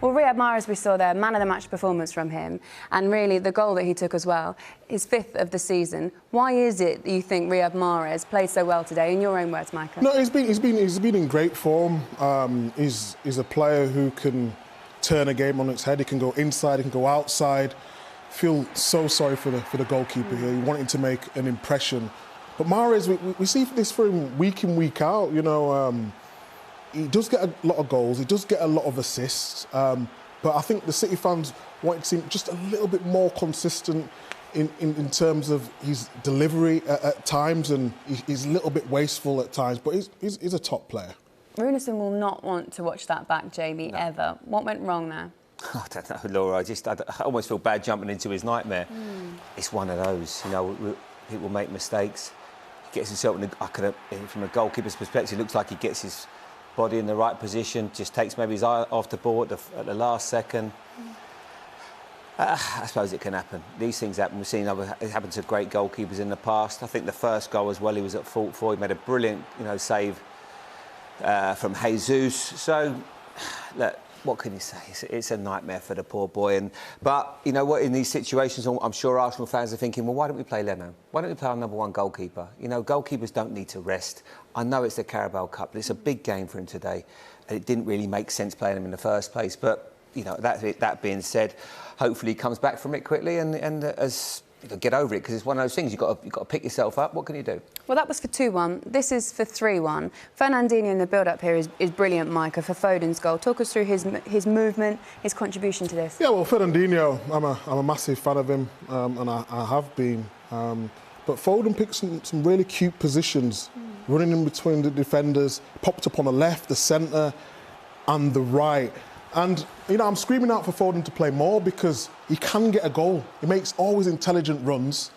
Well, Riyad Mahrez, we saw there, man of the match performance from him, and really the goal that he took as well, his 5th of the season. Why is it that you think Riyad Mahrez played so well today? In your own words, Micah. No, he's been in great form. He's a player who can turn a game on its head. He can go inside, he can go outside. Feel so sorry for the goalkeeper here. He wanted to make an impression. But Mahrez, we see this for him week in, week out. You know, he does get a lot of goals. He does get a lot of assists. But I think the City fans wanted to see him just a little bit more consistent in terms of his delivery at times, and he's a little bit wasteful at times. But he's a top player. Runarsson will not want to watch that back, Jamie, ever. What went wrong there? I don't know, Laura. I almost feel bad jumping into his nightmare. It's one of those, you know, people make mistakes. He gets himself from a goalkeeper's perspective, it looks like he gets his body in the right position, just takes maybe his eye off the ball at the last second. I suppose it can happen. These things happen. We've seen it happen to great goalkeepers in the past. I think the first goal as well, he was at fault for. He made a brilliant, save from Jesus. So, look, what can you say? It's a nightmare for the poor boy. But you know what? In these situations, I'm sure Arsenal fans are thinking, well, why don't we play Leno? Why don't we play our #1 goalkeeper? You know, goalkeepers don't need to rest. I know it's the Carabao Cup, but it's a big game for him today, and it didn't really make sense playing him in the first place. But you know, that being said, hopefully he comes back from it quickly and get over it, because it's one of those things you've got to pick yourself up. What can you do? Well, that was for 2-1. This is for 3-1. Fernandinho in the build-up here is brilliant, Micah, for Foden's goal. Talk us through his movement, his contribution to this. Yeah, well, Fernandinho, I'm a massive fan of him, and I have been. But Foden picked some really cute positions, running in between the defenders, popped up on the left, the centre, and the right. And, I'm screaming out for Foden to play more, because he can get a goal. He makes always intelligent runs.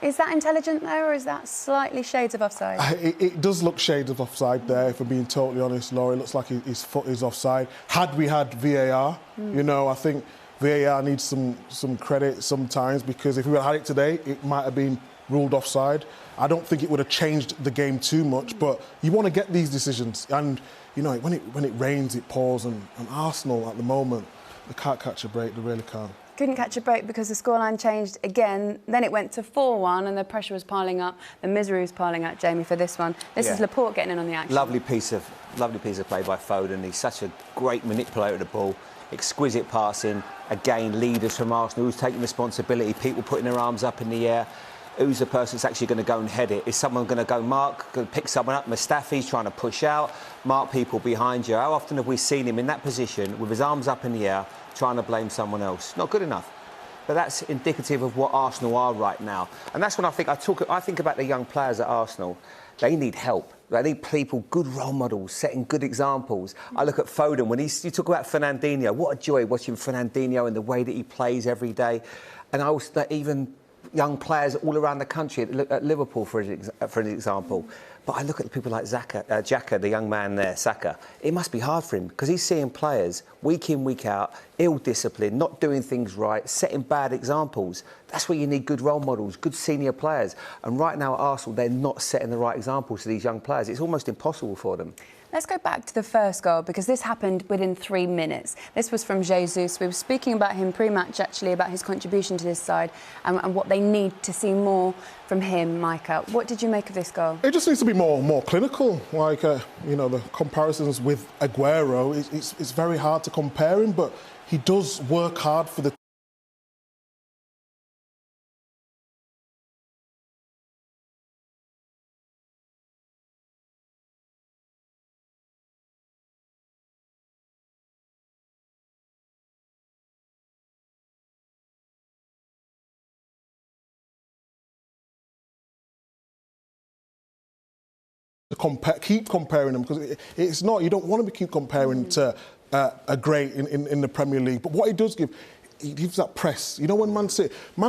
Is that intelligent, though, or is that slightly shades of offside? It does look shades of offside there, if I'm being totally honest, Laura. It looks like his foot is offside. Had we had VAR, I think VAR needs some credit sometimes, because if we had it today, it might have been ruled offside. I don't think it would have changed the game too much, but you want to get these decisions. And, when it rains, it pours, and Arsenal at the moment, they can't catch a break, they really can't. Couldn't catch a break because the scoreline changed again. Then it went to 4-1 and the pressure was piling up. The misery was piling up, Jamie, for this one. This is Laporte getting in on the action. Lovely piece of play by Foden. He's such a great manipulator of the ball. Exquisite passing. Again, leaders from Arsenal who's taking responsibility. People putting their arms up in the air. Who's the person that's actually going to go and head it? Is someone going to go mark, going to pick someone up? Mustafi's trying to push out, mark people behind you. How often have we seen him in that position with his arms up in the air, trying to blame someone else? Not good enough. But that's indicative of what Arsenal are right now. And that's when I think about the young players at Arsenal. They need help. They need people, good role models, setting good examples. I look at Foden. When you talk about Fernandinho, what a joy watching Fernandinho and the way that he plays every day. And I also even young players all around the country, at Liverpool, for an example. But I look at people like Xhaka, the young man there, Saka. It must be hard for him, because he's seeing players week in, week out, ill-disciplined, not doing things right, setting bad examples. That's where you need good role models, good senior players. And right now at Arsenal, they're not setting the right examples to these young players. It's almost impossible for them. Let's go back to the first goal, because this happened within 3 minutes. This was from Jesus. We were speaking about him pre-match, actually, about his contribution to this side and what they need to see more from him, Micah. What did you make of this goal? It just needs to be more clinical. Like, the comparisons with Aguero, it's very hard to compare him, but he does work hard for the keep comparing them, because it's not, you don't want to keep comparing to a great in the Premier League. But what he does give, he gives that press. When Man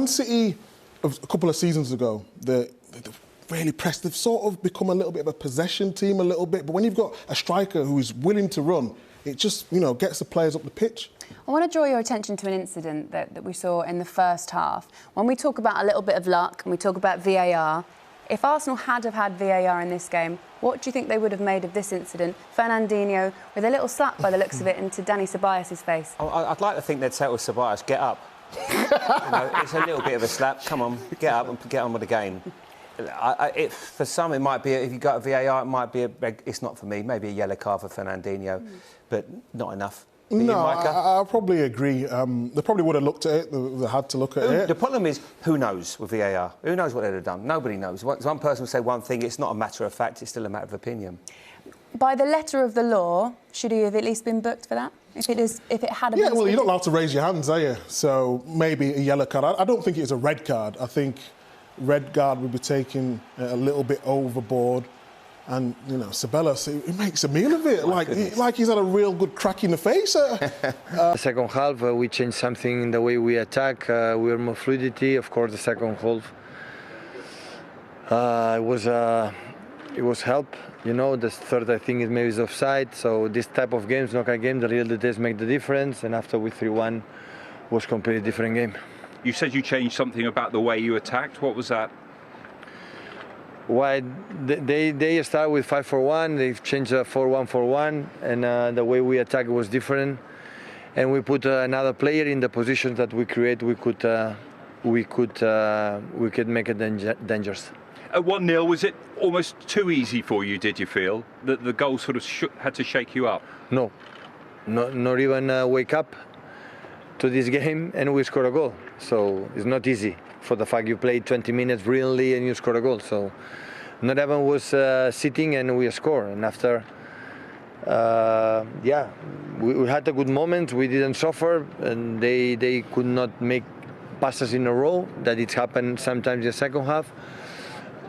City a couple of seasons ago, they're really pressed. They've sort of become a little bit of a possession team, a little bit. But when you've got a striker who is willing to run, it just, gets the players up the pitch. I want to draw your attention to an incident that we saw in the first half. When we talk about a little bit of luck and we talk about VAR, If Arsenal had have had VAR in this game, what do you think they would have made of this incident? Fernandinho with a little slap by the looks of it into Dani Ceballos' face. I'd like to think they'd say to Ceballos, get up. It's a little bit of a slap. Come on, get up and get on with the game. For some, it might be, if you got a VAR, it might be it's not for me, maybe a yellow card for Fernandinho, but not enough. No, I probably agree. They probably would have looked at it. They had to look at it. The problem is, who knows with VAR? Who knows what they'd have done? Nobody knows. One person will say one thing, it's not a matter of fact, it's still a matter of opinion. By the letter of the law, should he have at least been booked for that? If it had been... Yeah, well, you're not allowed to raise your hands, are you? So maybe a yellow card. I don't think it's a red card. I think red card would be taken a little bit overboard. And, you know, Ceballos, he makes a meal of it, like he's had a real good crack in the face. The second half, we changed something in the way we attack. We were more fluidity. Of course, the second half, it was help. You know, the third, I think, maybe is offside. So this type of games, knockout game, the real details make the difference. And after we 3-1, was completely different game. You said you changed something about the way you attacked. What was that? Why they start with 5-4-1, they've changed 4-1-4-1, and the way we attack was different. And we put another player in the positions that we create. We could make it dangerous. At 1-0, was it almost too easy for you? Did you feel that the goal sort of had to shake you up? No, not even wake up to this game, and we score a goal. So it's not easy. For the fact you played 20 minutes brilliantly and you scored a goal. So not even was sitting and we score. And after, we had a good moment. We didn't suffer, and they could not make passes in a row. That it happened sometimes in the second half.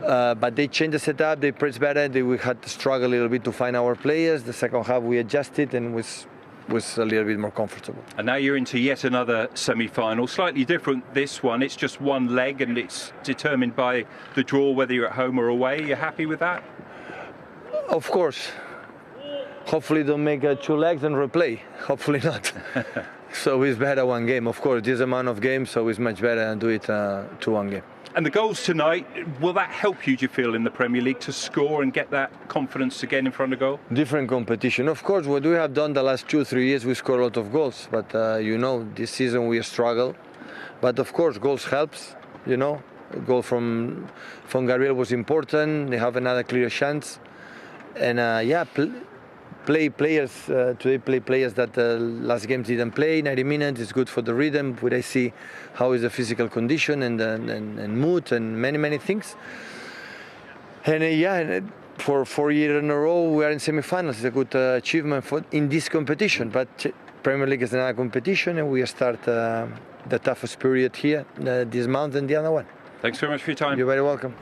But they changed the setup. They pressed better. We had to struggle a little bit to find our players. The second half we adjusted and was a little bit more comfortable. And now you're into yet another semi-final, slightly different this one. It's just one leg and it's determined by the draw whether you're at home or away. You're happy with that? Of course. Hopefully don't make 2 legs and replay. Hopefully not. So it's better one game. Of course, this amount of games, so it's much better to do it to one game. And the goals tonight, will that help you, do you feel, in the Premier League to score and get that confidence again in front of goal? Different competition. Of course, what we have done the last 2-3 years, we score a lot of goals. But, you know, this season we struggle. But, of course, goals helps, you know. A goal from Gabriel was important. They have another clear chance. And, play players that last games didn't play 90 minutes. It's good for the rhythm. But I see how is the physical condition and mood and many things. And for 4 years in a row we are in semi-finals. It's a good achievement in this competition. But Premier League is another competition, and we start the toughest period here this month and the other one. Thanks very much for your time. You're very welcome.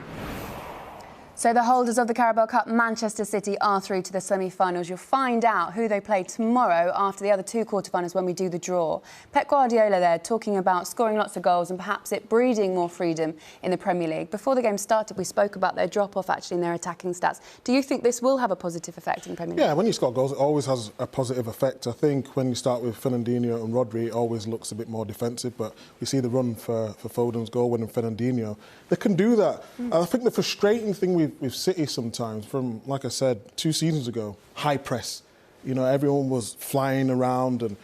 So the holders of the Carabao Cup, Manchester City, are through to the semi-finals. You'll find out who they play tomorrow after the other 2 quarter-finals when we do the draw. Pep Guardiola there talking about scoring lots of goals and perhaps it breeding more freedom in the Premier League. Before the game started, we spoke about their drop-off actually in their attacking stats. Do you think this will have a positive effect in the Premier League? Yeah, when you score goals, it always has a positive effect. I think when you start with Fernandinho and Rodri, it always looks a bit more defensive, but we see the run for Foden's goal winning Fernandinho. They can do that. I think the frustrating thing with City sometimes, from, like I said, 2 seasons ago, high press. You know, everyone was flying around and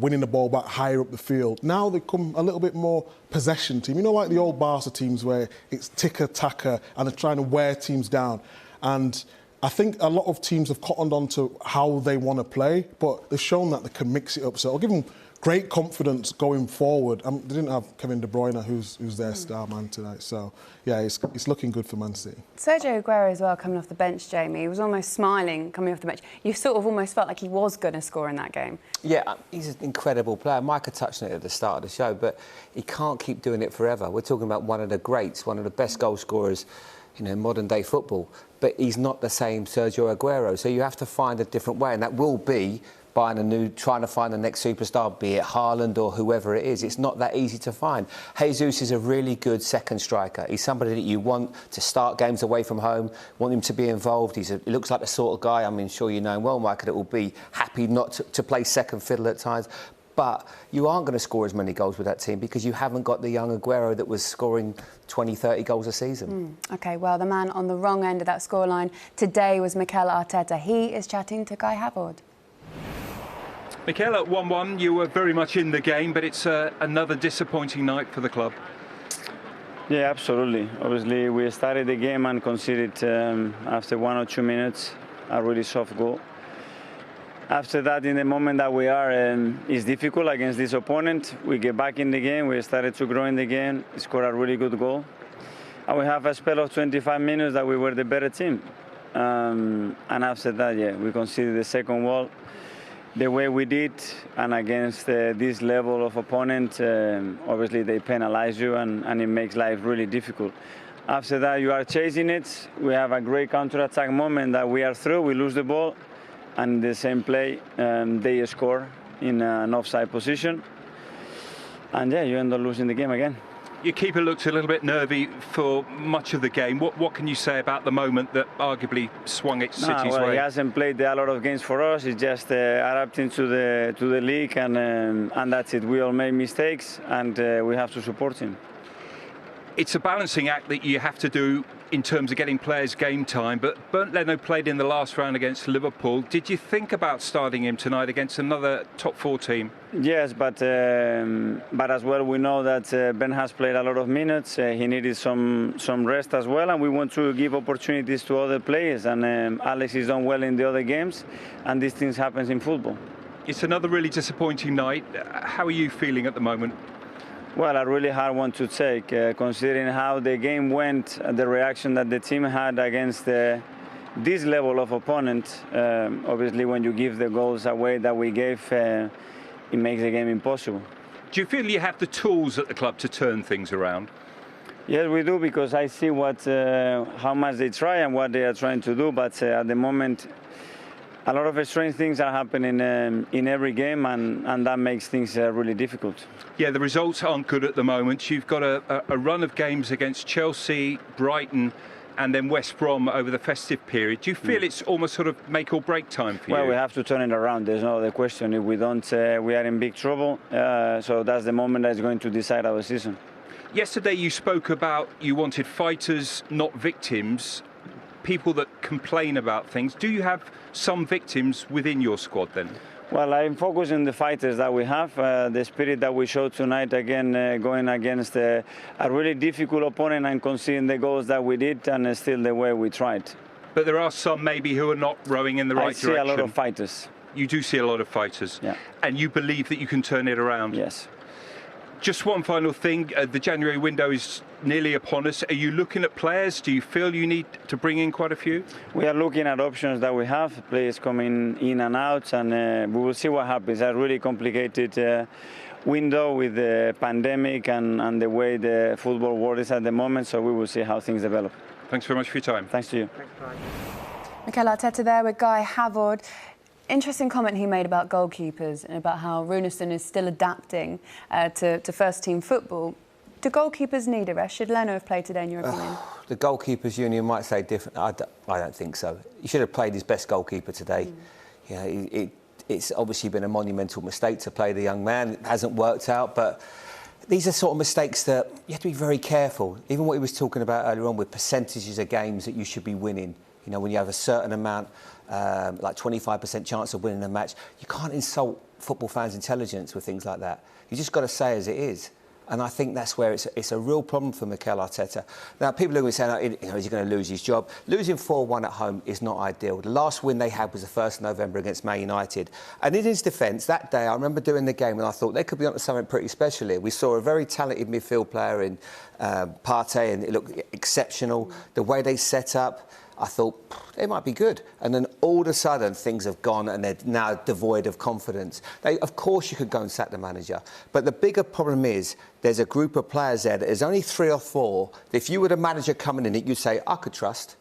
winning the ball back higher up the field. Now they come a little bit more possession team. You know, like the old Barca teams where it's ticker-tacker and they're trying to wear teams down. And I think a lot of teams have cottoned on to how they want to play, but they've shown that they can mix it up. So I'll give them great confidence going forward. They didn't have Kevin De Bruyne, who's their star man tonight. So, yeah, it's looking good for Man City. Sergio Aguero as well coming off the bench, Jamie. He was almost smiling coming off the bench. You sort of almost felt like he was going to score in that game. Yeah, he's an incredible player. Micah touched on it at the start of the show, but he can't keep doing it forever. We're talking about one of the greats, one of the best goal scorers, you know, in modern-day football. But he's not the same Sergio Aguero. So you have to find a different way, and that will be trying to find the next superstar, be it Haaland or whoever it is. It's not that easy to find. Jesus is a really good second striker. He's somebody that you want to start games away from home, want him to be involved. He looks like the sort of guy, I mean, sure you know him well, Michael, that will be happy not to play second fiddle at times. But you aren't going to score as many goals with that team because you haven't got the young Aguero that was scoring 20, 30 goals a season. OK, well, the man on the wrong end of that scoreline today was Mikel Arteta. He is chatting to Guy Havord. Mikel, at 1-1, you were very much in the game, but it's another disappointing night for the club. Yeah, absolutely. Obviously, we started the game and conceded after 1 or 2 minutes a really soft goal. After that, in the moment that we are, it's difficult against this opponent. We get back in the game, we started to grow in the game, scored a really good goal. And we have a spell of 25 minutes that we were the better team. And after that, yeah, we conceded the second goal the way we did, and against this level of opponent, obviously they penalize you and it makes life really difficult. After that, you are chasing it. We have a great counter-attack moment that we are through, we lose the ball, and the same play, they score in an offside position. And yeah, you end up losing the game again. Your keeper looked a little bit nervy for much of the game. What can you say about the moment that arguably swung it City's way? He hasn't played a lot of games for us. He's just adapting to the league, and that's it. We all make mistakes, and we have to support him. It's a balancing act that you have to do in terms of getting players game time, but Bernd Leno played in the last round against Liverpool. Did you think about starting him tonight against another top 4 team? Yes, but as well we know that Ben has played a lot of minutes. He needed some rest as well, and we want to give opportunities to other players. And Alex is done well in the other games, and these things happen in football. It's another really disappointing night. How are you feeling at the moment? Well, a really hard one to take, considering how the game went, the reaction that the team had against this level of opponent. Obviously, when you give the goals away that we gave, it makes the game impossible. Do you feel you have the tools at the club to turn things around? Yes, we do, because I see how much they try and what they are trying to do. But at the moment, a lot of strange things are happening in every game, and that makes things really difficult. Yeah, the results aren't good at the moment. You've got a run of games against Chelsea, Brighton, and then West Brom over the festive period. Do you feel it's almost sort of make or break time for you? Well, we have to turn it around. There's no other question. If we don't, we are in big trouble. So that's the moment that's going to decide our season. Yesterday you spoke about you wanted fighters, not victims, people that complain about things. Do you have some victims within your squad then? Well, I'm focusing on the fighters that we have, the spirit that we showed tonight, again, going against a really difficult opponent and conceding the goals that we did, and still the way we tried. But there are some maybe who are not rowing in the right direction. I see a lot of fighters. You do see a lot of fighters? Yeah. And you believe that you can turn it around? Yes. Just one final thing, the January window is nearly upon us. Are you looking at players? Do you feel you need to bring in quite a few? We are looking at options that we have, players coming in and out, and we will see what happens. A really complicated window with the pandemic and the way the football world is at the moment, so we will see how things develop. Thanks very much for your time. Thanks to you. Mikel Arteta there with Guy Havord. Interesting comment he made about goalkeepers and about how Runarsson is still adapting to first-team football. Do goalkeepers need a rest? Should Leno have played today, in your opinion? The goalkeepers' union might say different. I don't think so. He should have played his best goalkeeper today. Yeah, it's obviously been a monumental mistake to play the young man. It hasn't worked out, but these are sort of mistakes that you have to be very careful. Even what he was talking about earlier on with percentages of games that you should be winning. You know, when you have a certain amount, like 25% chance of winning a match, you can't insult football fans' intelligence with things like that. You just got to say as it is. And I think that's where it's a real problem for Mikel Arteta. Now, people are going to be saying, is he going to lose his job? Losing 4-1 at home is not ideal. The last win they had was the 1st of November against Man United. And in his defence, that day, I remember doing the game and I thought they could be onto something pretty special here. We saw a very talented midfield player in Partey, and it looked exceptional. The way they set up, I thought they might be good. And then all of a sudden things have gone and they're now devoid of confidence. Of course you could go and sack the manager. But the bigger problem is there's a group of players there that there's only 3 or 4 that if you were the manager coming in it, you'd say, I could trust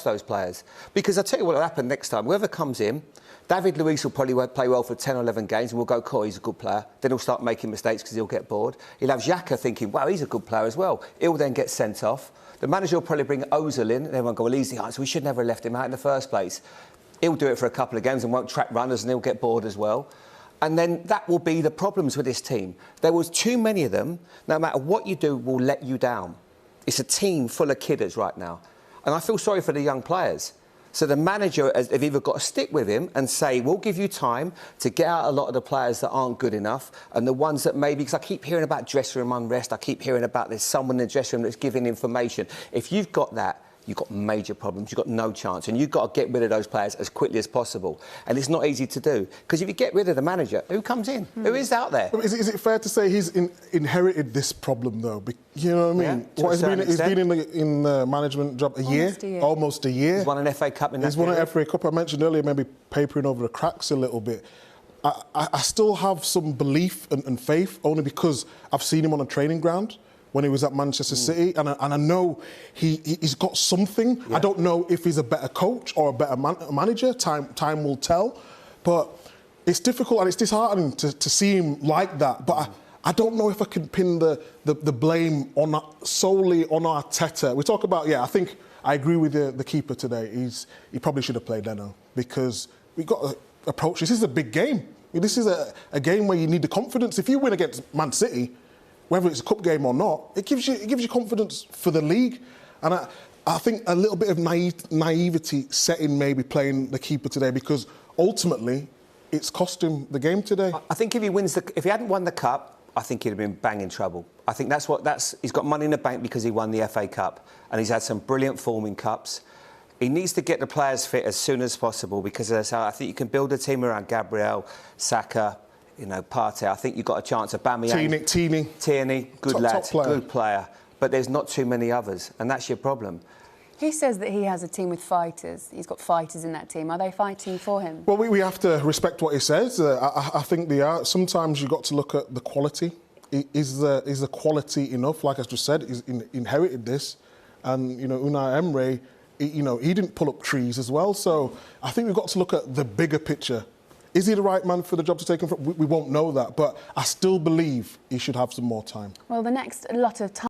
those players. Because I'll tell you what will happen next time. Whoever comes in, David Luiz will probably play well for 10 or 11 games and we'll go, cool, he's a good player. Then he'll start making mistakes because he'll get bored. He'll have Xhaka thinking, wow, he's a good player as well. He'll then get sent off. The manager will probably bring Ozil in and everyone will go, well, he's the answer. We should never have left him out in the first place. He'll do it for a couple of games and won't track runners and he'll get bored as well. And then that will be the problems with this team. There was too many of them. No matter what you do, will let you down. It's a team full of kidders right now. And I feel sorry for the young players. So the manager have either got to stick with him and say, we'll give you time to get out a lot of the players that aren't good enough and the ones that maybe, because I keep hearing about dressing room unrest, I keep hearing about there's someone in the dressing room that's giving information. If you've got that, you've got major problems, you've got no chance, and you've got to get rid of those players as quickly as possible. And it's not easy to do, because if you get rid of the manager, who comes in? Who is out there? Is it fair to say he's inherited this problem, though? You know what I mean? Yeah, he's been in the management job almost a year. He's won an FA Cup in that He's won an FA Cup. I mentioned earlier, maybe papering over the cracks a little bit. I still have some belief and faith, only because I've seen him on a training ground when he was at Manchester City, and I know he's got something. Yeah. I don't know if he's a better coach or a better manager. Time will tell. But it's difficult and it's disheartening to see him like that. But I don't know if I can pin the blame solely on Arteta. We talk about, I think I agree with the keeper today. He probably should have played Leno, because we've got to approach this. This is a big game. This is a game where you need the confidence. If you win against Man City, whether it's a cup game or not, it gives you confidence for the league. And I think a little bit of naivety set in maybe playing the keeper today, because ultimately it's cost him the game today. I think if he hadn't won the cup, I think he'd have been bang in trouble. I think he's got money in the bank because he won the FA Cup, and he's had some brilliant form in cups. He needs to get the players fit as soon as possible, because as I think you can build a team around Gabriel, Saka, Partey. I think you've got a chance of Aubameyang. Tierney, good lad, good player. But there's not too many others, and that's your problem. He says that he has a team with fighters. He's got fighters in that team. Are they fighting for him? Well, we have to respect what he says. I think they are. Sometimes you've got to look at the quality. Is the quality enough? Like I just said, he's inherited this. And, Unai Emery, he didn't pull up trees as well. So I think we've got to look at the bigger picture. Is he the right man for the job to take him from? We won't know that, but I still believe he should have some more time. Well, the next lot of time